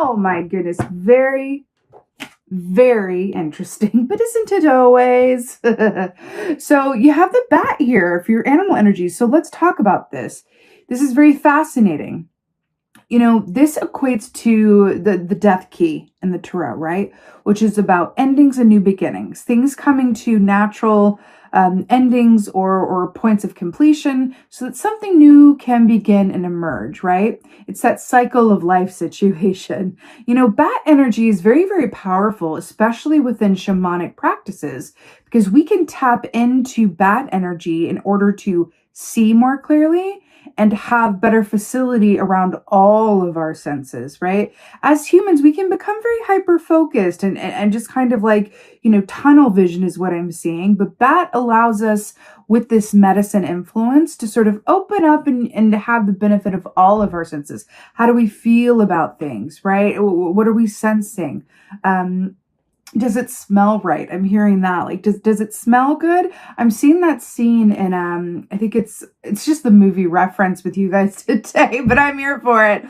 Oh my goodness. Very, very interesting, but isn't it always? So you have the bat here for your animal energy. So let's talk about this. This is very fascinating. You know, this equates to the death key in the tarot, right? Which is about endings and new beginnings, things coming to natural endings or points of completion so that something new can begin and emerge, right? It's that cycle of life situation. You know, bat energy is very, very powerful, especially within shamanic practices, because we can tap into bat energy in order to see more clearly and have better facility around all of our senses, right? As humans, we can become very hyper-focused and just kind of like, you know, tunnel vision is what I'm seeing. But bat allows us with this medicine influence to sort of open up and have the benefit of all of our senses. How do we feel about things, right? What are we sensing? Does it smell right? I'm hearing that. Like, does it smell good? I'm seeing that scene in I think it's just the movie reference with you guys today, but I'm here for it.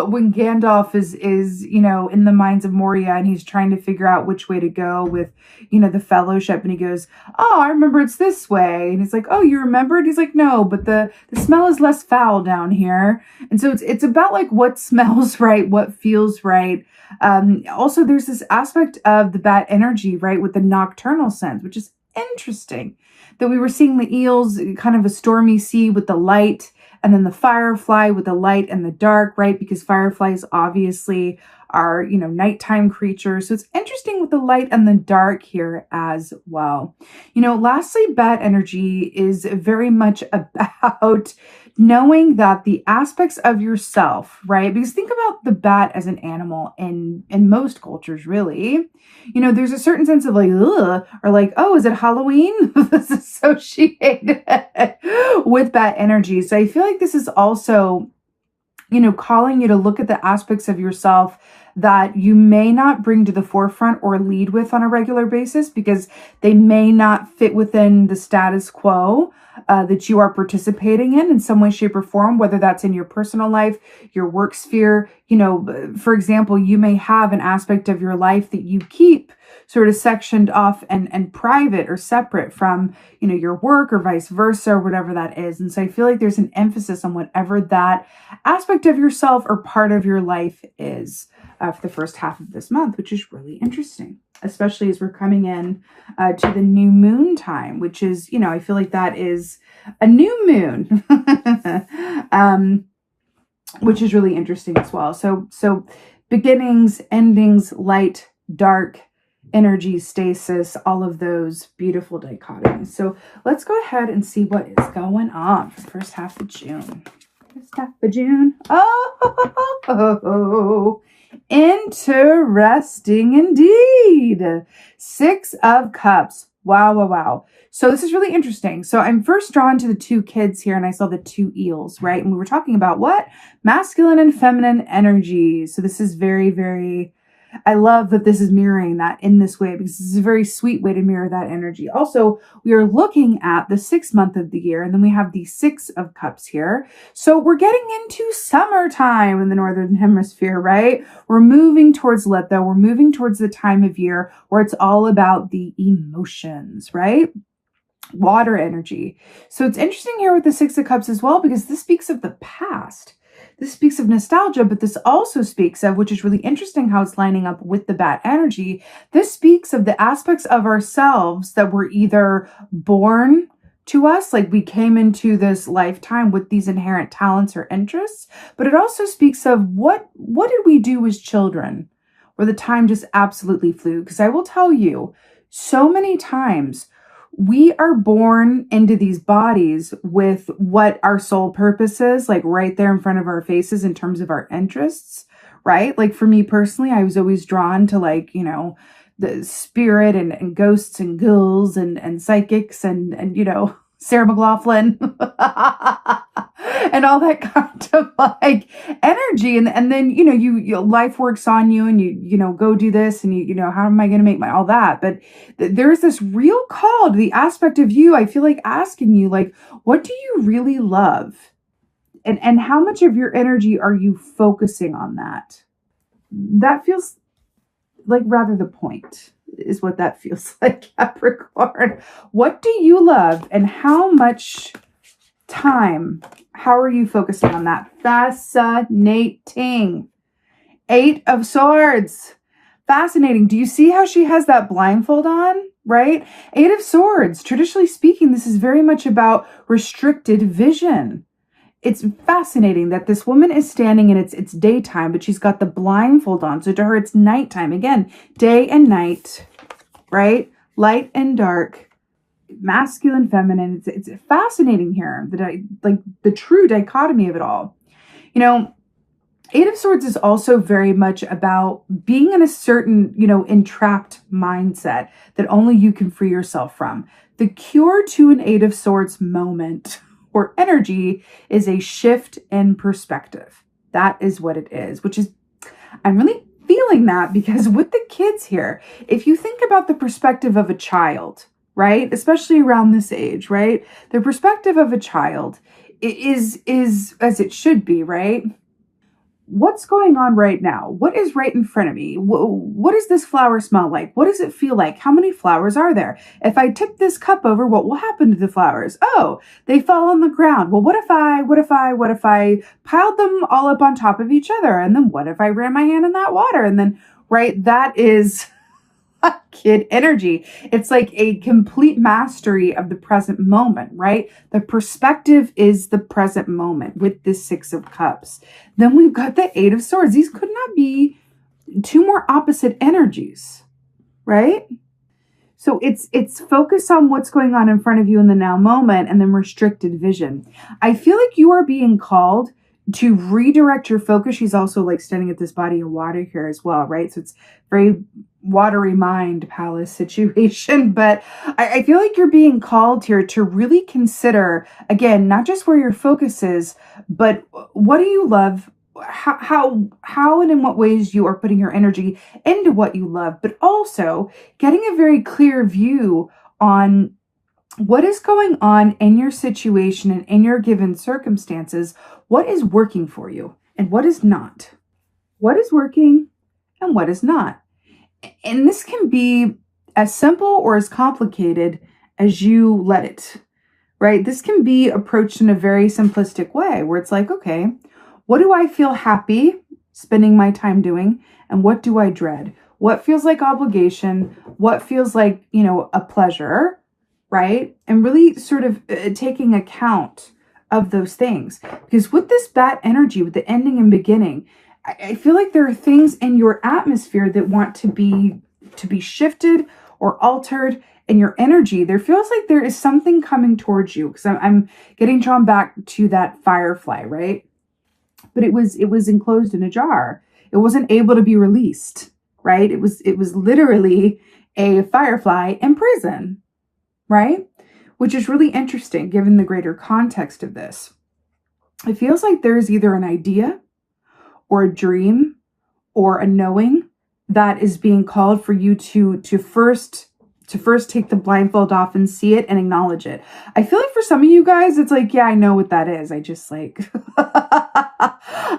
When Gandalf is you know, in the mines of Moria and he's trying to figure out which way to go with, you know, the fellowship, and he goes, "Oh, I remember it's this way." And he's like, "Oh, you remembered?" He's like, "No, but the smell is less foul down here." And so it's about like what smells right, what feels right. Also, there's this aspect of the bat energy, right, with the nocturnal sense, which is interesting. That we were seeing the eels, kind of a stormy sea with the light, and then the firefly with the light and the dark, right? Because fireflies obviously are, you know, nighttime creatures. So it's interesting with the light and the dark here as well. You know, lastly, bat energy is very much about knowing that the aspects of yourself, right? Because think about the bat as an animal in most cultures, really. You know, there's a certain sense of like, ugh, or like, oh, is it Halloween? This is associated with bat energy. So I feel like this is also, you know, calling you to look at the aspects of yourself that you may not bring to the forefront or lead with on a regular basis because they may not fit within the status quo that you are participating in some way, shape, or form, whether that's in your personal life, your work sphere. You know, for example, you may have an aspect of your life that you keep sort of sectioned off and private or separate from, you know, your work or vice versa, or whatever that is. And so I feel like there's an emphasis on whatever that aspect of yourself or part of your life is for the first half of this month, which is really interesting, especially as we're coming in to the new moon time, which is, you know, I feel like that is a new moon, which is really interesting as well. So beginnings, endings, light, dark, energy, stasis, all of those beautiful dichotomies. So let's go ahead and see what is going on for the first half of June. First half of June. Oh, interesting indeed. 6 of Cups. Wow, wow, wow. So this is really interesting. So I'm first drawn to the 2 kids here, and I saw the 2 eels, right? And we were talking about what? Masculine and feminine energy. So this is very, very, I love that this is mirroring that in this way, because this is a very sweet way to mirror that energy. Also, we are looking at the 6th month of the year, and then we have the 6 of Cups here. So we're getting into summertime in the Northern Hemisphere, right? We're moving towards Litho. We're moving towards the time of year where it's all about the emotions, right? Water energy. So it's interesting here with the 6 of Cups as well, because this speaks of the past. This speaks of nostalgia, but this also speaks of, which is really interesting how it's lining up with the bat energy, this speaks of the aspects of ourselves that were either born to us, like we came into this lifetime with these inherent talents or interests, but it also speaks of what did we do as children where the time just absolutely flew? Because I will tell you, so many times we are born into these bodies with what our soul purpose is, like right there in front of our faces in terms of our interests, right? Like for me personally, I was always drawn to, like, you know, the spirit and ghosts and ghouls and psychics and you know, Sarah McLachlan and all that kind of like energy. And then, you know, you life works on you and you know, go do this and you know, how am I going to make all that? But there's this real call to the aspect of you, I feel like asking you, like, what do you really love? And how much of your energy are you focusing on that? that feels like rather the point is what that feels like, Capricorn. What do you love and how much time, how are you focusing on that? Fascinating. 8 of Swords. Fascinating. Do you see how she has that blindfold on? Right? 8 of Swords. Traditionally speaking, this is very much about restricted vision. It's fascinating that this woman is standing and it's daytime, but she's got the blindfold on. So to her, it's nighttime. Again, day and night, right? Light and dark, masculine, feminine. It's fascinating here. Like the true dichotomy of it all. You know, 8 of Swords is also very much about being in a certain, entrapped mindset that only you can free yourself from. The cure to an 8 of Swords moment or energy is a shift in perspective. That is what it is, which is, I'm really feeling that because with the kids here, if you think about the perspective of a child, right, especially around this age, right, the perspective of a child is as it should be, right? What's going on right now? What is right in front of me? What does this flower smell like? What does it feel like? How many flowers are there? If I tip this cup over, what will happen to the flowers? Oh, they fall on the ground. Well, what if I piled them all up on top of each other? And then what if I ran my hand in that water? And then, right, that is kid energy. It's like a complete mastery of the present moment, right? The perspective is the present moment with this 6 of Cups. Then we've got the 8 of Swords. These could not be 2 more opposite energies, right? So it's focus on what's going on in front of you in the now moment and then restricted vision. I feel like you are being called to redirect your focus. She's also like standing at this body of water here as well, right? So it's very watery mind palace situation, but I feel like you're being called here to really consider, again, not just where your focus is, but what do you love, how and in what ways you are putting your energy into what you love, but also getting a very clear view on what is going on in your situation and in your given circumstances. What is working for you and what is not? What is working and what is not? And this can be as simple or as complicated as you let it, right? This can be approached in a very simplistic way where it's like, okay, what do I feel happy spending my time doing? And what do I dread? What feels like obligation? What feels like, a pleasure, right? And really sort of taking account of those things. Because with this bat energy, with the ending and beginning, I feel like there are things in your atmosphere that want to be shifted or altered in your energy. There feels like there is something coming towards you because I'm getting drawn back to that firefly, right? But it was enclosed in a jar. It wasn't able to be released, right? It was literally a firefly in prison, right? Which is really interesting given the greater context of this. It feels like there's either an idea or a dream or a knowing that is being called for you to first take the blindfold off and see it and acknowledge it. I feel like for some of you guys, it's like, yeah, I know what that is. I just like,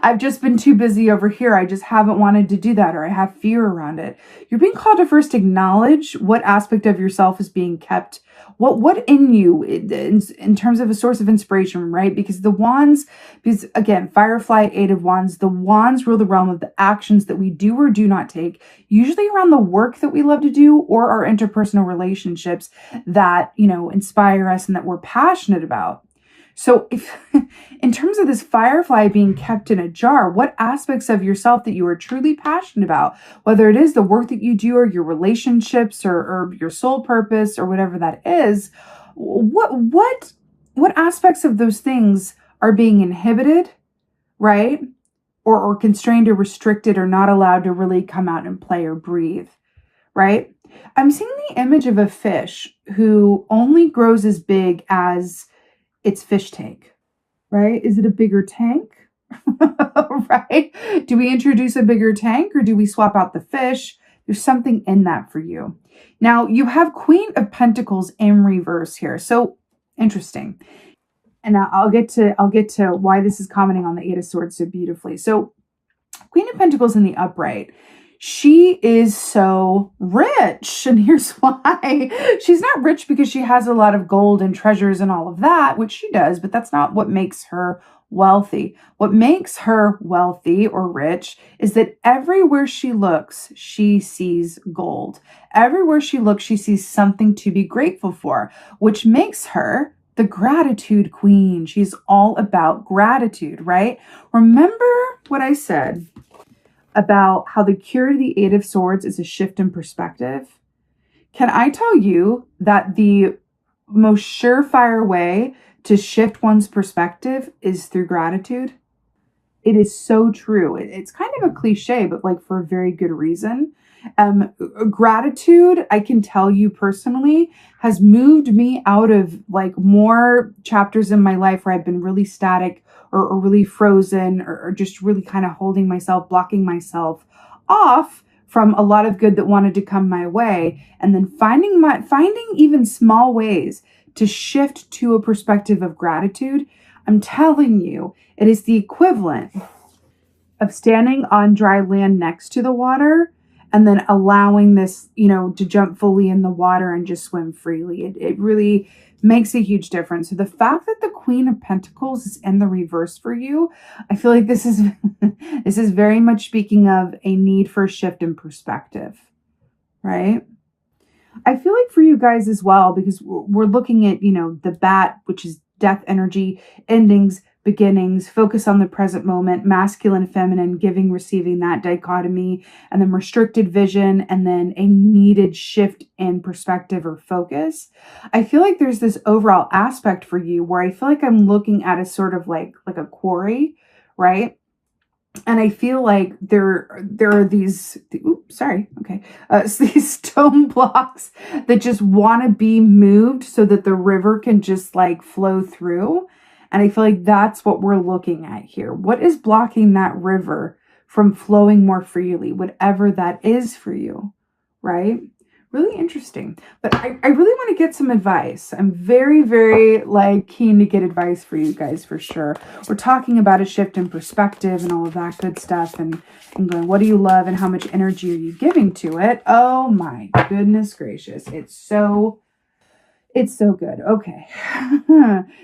I've just been too busy over here. I just haven't wanted to do that, or I have fear around it. You're being called to first acknowledge what aspect of yourself is being kept, what in you in terms of a source of inspiration, right? Because the wands, because again, Firefly, 8 of Wands, the wands rule the realm of the actions that we do or do not take, usually around the work that we love to do or our interpersonal relationships that, inspire us and that we're passionate about. So if in terms of this firefly being kept in a jar, what aspects of yourself that you are truly passionate about, whether it is the work that you do or your relationships or your soul purpose or whatever that is, what aspects of those things are being inhibited, right? Or constrained or restricted or not allowed to really come out and play or breathe, right? I'm seeing the image of a fish who only grows as big as its fish tank, right? Is it a bigger tank? Right? Do we introduce a bigger tank or do we swap out the fish? There's something in that for you. Now you have Queen of Pentacles in reverse here. So interesting. And I'll get to why this is commenting on the 8 of Swords so beautifully. So Queen of Pentacles in the upright. She is so rich. And here's why. She's not rich because she has a lot of gold and treasures and all of that, which she does, but that's not what makes her wealthy. What makes her wealthy or rich is that everywhere she looks, she sees gold. Everywhere she looks, she sees something to be grateful for, which makes her the gratitude queen. She's all about gratitude, right? Remember what I said about how the cure to the Eight of Swords is a shift in perspective? Can I tell you that the most surefire way to shift one's perspective is through gratitude? It is so true. It's kind of a cliche, but like for a very good reason. Gratitude, I can tell you personally, has moved me out of like more chapters in my life where I've been really static or really frozen or just really kind of holding myself, blocking myself off from a lot of good that wanted to come my way. And then finding even small ways to shift to a perspective of gratitude. I'm telling you, it is the equivalent of standing on dry land next to the water and then allowing this, to jump fully in the water and just swim freely. It really makes a huge difference. So the fact that the Queen of Pentacles is in the reverse for you, I feel like this is this is very much speaking of a need for a shift in perspective, right? I feel like for you guys as well, because we're looking at, the bat, which is death energy, endings, beginnings, focus on the present moment, masculine, feminine, giving, receiving, that dichotomy, and then restricted vision, and then a needed shift in perspective or focus. I feel like there's this overall aspect for you where I feel like I'm looking at a sort of like a quarry, right? And I feel like there are these, these stone blocks that just want to be moved so that the river can just like flow through. And I feel like that's what we're looking at here. What is blocking that river from flowing more freely, whatever that is for you, right? Really interesting. But I really want to get some advice. I'm very, very keen to get advice for you guys for sure. We're talking about a shift in perspective and all of that good stuff and going, what do you love and how much energy are you giving to it? Oh my goodness gracious. It's so good. Okay.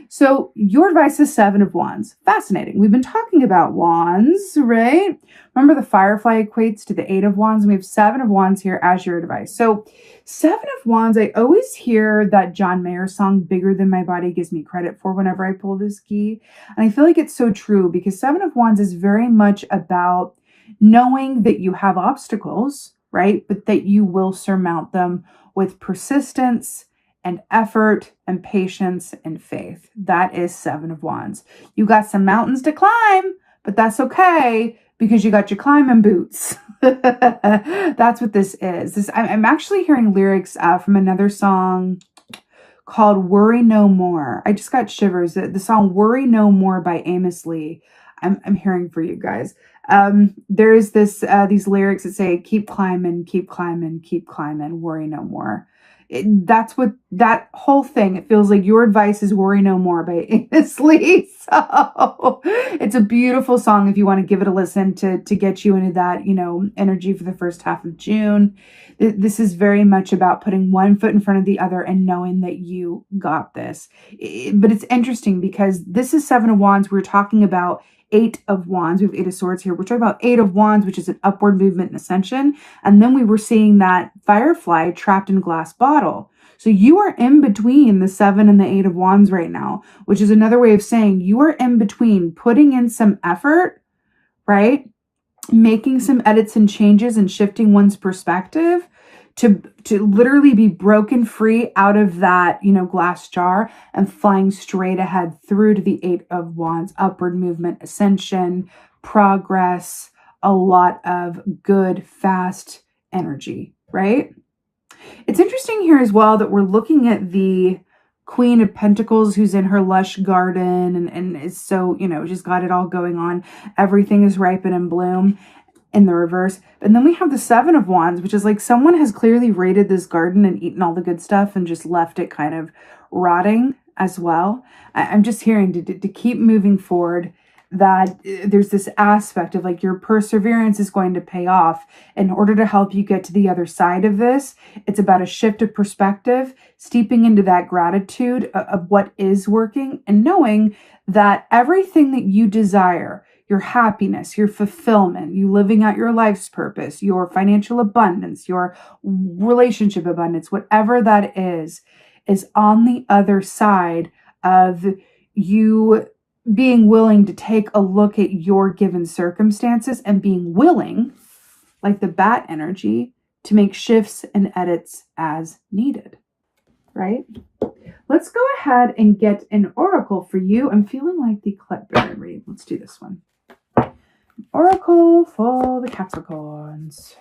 So your advice is Seven of Wands. Fascinating. We've been talking about wands, right? Remember the firefly equates to the Eight of Wands. And we have Seven of Wands here as your advice. So Seven of Wands, I always hear that John Mayer song, Bigger Than My Body Gives Me Credit For, whenever I pull this key. And I feel like it's so true because Seven of Wands is very much about knowing that you have obstacles, right? But that you will surmount them with persistence and effort and patience and faith. That is Seven of Wands. You got some mountains to climb, but that's okay because you got your climbing boots. That's what this is. I'm actually hearing lyrics from another song called Worry No More. I just got shivers. The song Worry No More by Amos Lee. I'm hearing for you guys. There is these lyrics that say, keep climbing, keep climbing, keep climbing, worry no more. That's what that whole thing, it feels like your advice is Worry No More by Amos Lee. So it's a beautiful song if you want to give it a listen to get you into that, energy for the first half of June. This is very much about putting one foot in front of the other and knowing that you got this. But it's interesting because this is Seven of Wands. We're talking about Eight of Wands. We have Eight of Swords here. We're talking about Eight of Wands, which is an upward movement and ascension. And then we were seeing that firefly trapped in a glass bottle. So you are in between the Seven and the Eight of Wands right now, which is another way of saying you are in between putting in some effort, right? Making some edits and changes and shifting one's perspective to literally be broken free out of that, glass jar and flying straight ahead through to the Eight of Wands, upward movement, ascension, progress, a lot of good, fast energy, right? It's interesting here as well that we're looking at the Queen of Pentacles who's in her lush garden and is so, she's got it all going on. Everything is ripe and in bloom. In the reverse. And then we have the Seven of Wands, which is like someone has clearly raided this garden and eaten all the good stuff and just left it kind of rotting as well. I'm just hearing to keep moving forward that there's this aspect of like your perseverance is going to pay off. In order to help you get to the other side of this, it's about a shift of perspective, steeping into that gratitude of what is working, and knowing that everything that you desire, your happiness, your fulfillment, you living out your life's purpose, your financial abundance, your relationship abundance, whatever that is on the other side of you being willing to take a look at your given circumstances and being willing, like the bat energy, to make shifts and edits as needed, right? Let's go ahead and get an oracle for you. I'm feeling like the Clefbaron read. Let's do this one. Oracle for the Capricorns.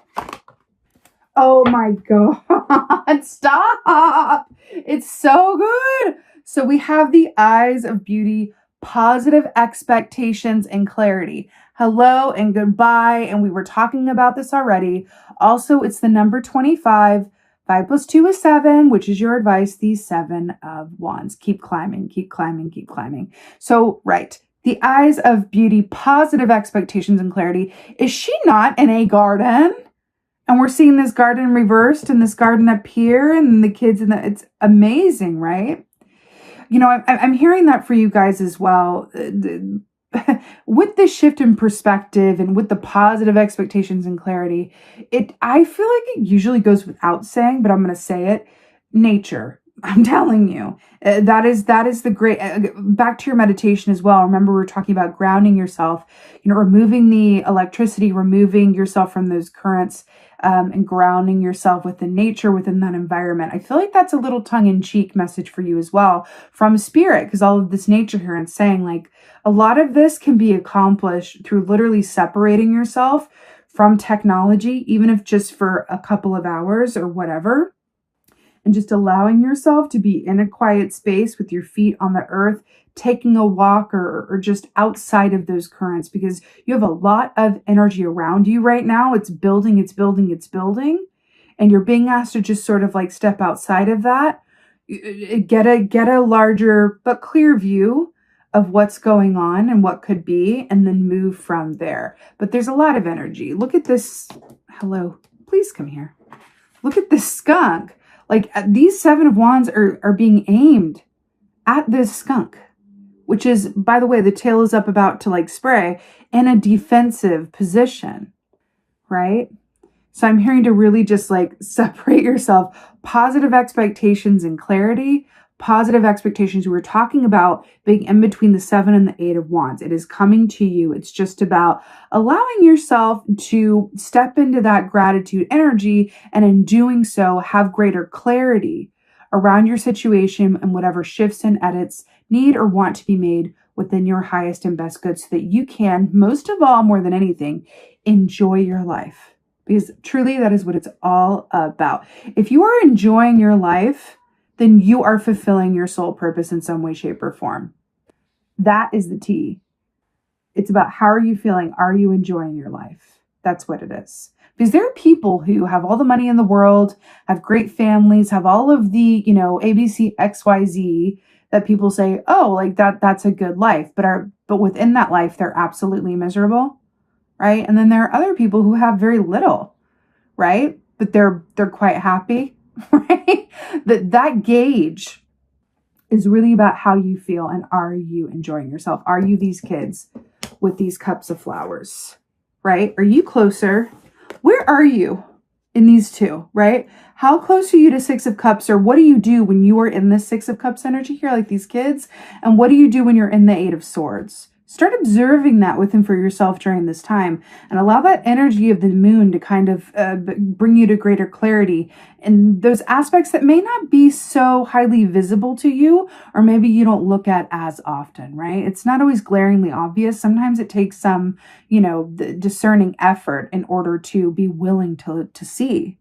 Oh my God, stop. It's so good. So we have the eyes of beauty, positive expectations and clarity. Hello and goodbye. And we were talking about this already. Also, it's the number 25. 5 + 2 is 7, which is your advice, the 7 of Wands. Keep climbing, keep climbing, keep climbing. So, right. The eyes of beauty, positive expectations and clarity. Is she not in a garden? And we're seeing this garden reversed and this garden up here and the kids in the, it's amazing, right? You know, I'm hearing that for you guys as well. With this shift in perspective and with the positive expectations and clarity, I feel like it usually goes without saying, but I'm going to say it. Nature. I'm telling you, that is the great, back to your meditation as well. Remember, we were talking about grounding yourself, you know, removing the electricity, removing yourself from those currents, and grounding yourself within nature, within that environment. I feel like that's a little tongue-in-cheek message for you as well from spirit, because all of this nature here and saying like a lot of this can be accomplished through literally separating yourself from technology, even if just for a couple of hours or whatever. And just allowing yourself to be in a quiet space with your feet on the earth, taking a walk or just outside of those currents, because you have a lot of energy around you right now. It's building, it's building, it's building. And you're being asked to just sort of like step outside of that, get a larger but clear view of what's going on and what could be, and then move from there. But there's a lot of energy. Look at this. Hello, please come here. Look at this skunk. Like these 7 of Wands are being aimed at this skunk, which is, by the way, the tail is up about to like spray in a defensive position, right? So I'm hearing to really just like separate yourself, positive expectations and clarity, positive expectations. We were talking about being in between the 7 and the 8 of Wands. It is coming to you. It's just about allowing yourself to step into that gratitude energy, and in doing so, have greater clarity around your situation and whatever shifts and edits need or want to be made within your highest and best good, so that you can, most of all, more than anything, enjoy your life. Because truly, that is what it's all about. If you are enjoying your life, then you are fulfilling your soul purpose in some way, shape, or form. That is the T. It's about how are you feeling? Are you enjoying your life? That's what it is. Because there are people who have all the money in the world, have great families, have all of the, you know, ABC, XYZ that people say, oh, like that's a good life. But within that life, they're absolutely miserable, right? And then there are other people who have very little, right? But they're quite happy. Right? That gauge is really about how you feel, and are you enjoying yourself? Are you these kids with these cups of flowers, right? Are you closer? Where are you in these two, right? How close are you to 6 of Cups, or what do you do when you are in the 6 of Cups energy here, like these kids? And what do you do when you're in the 8 of Swords? Start observing that within for yourself during this time, and allow that energy of the moon to kind of bring you to greater clarity and those aspects that may not be so highly visible to you, or maybe you don't look at as often, right? It's not always glaringly obvious. Sometimes it takes some, you know, discerning effort in order to be willing to see.